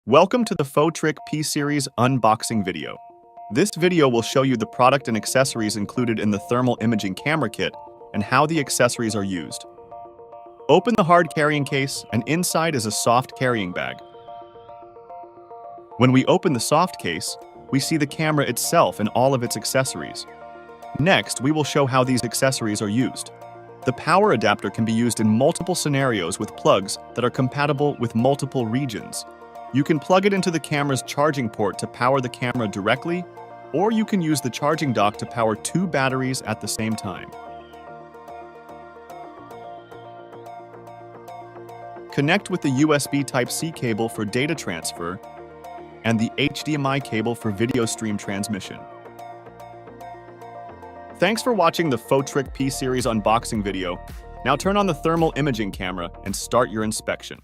Welcome to the Fotric P series unboxing video. This video will show you the product and accessories included in the thermal imaging camera kit and how the accessories are used. Open the hard carrying case, and inside is a soft carrying bag. When we open the soft case, we see the camera itself and all of its accessories. Next, we will show how these accessories are used. The power adapter can be used in multiple scenarios with plugs that are compatible with multiple regions. You can plug it into the camera's charging port to power the camera directly, or you can use the charging dock to power two batteries at the same time. Connect with the USB Type-C cable for data transfer and the HDMI cable for video stream transmission. Thanks for watching the Fotric P series unboxing video. Now turn on the thermal imaging camera and start your inspection.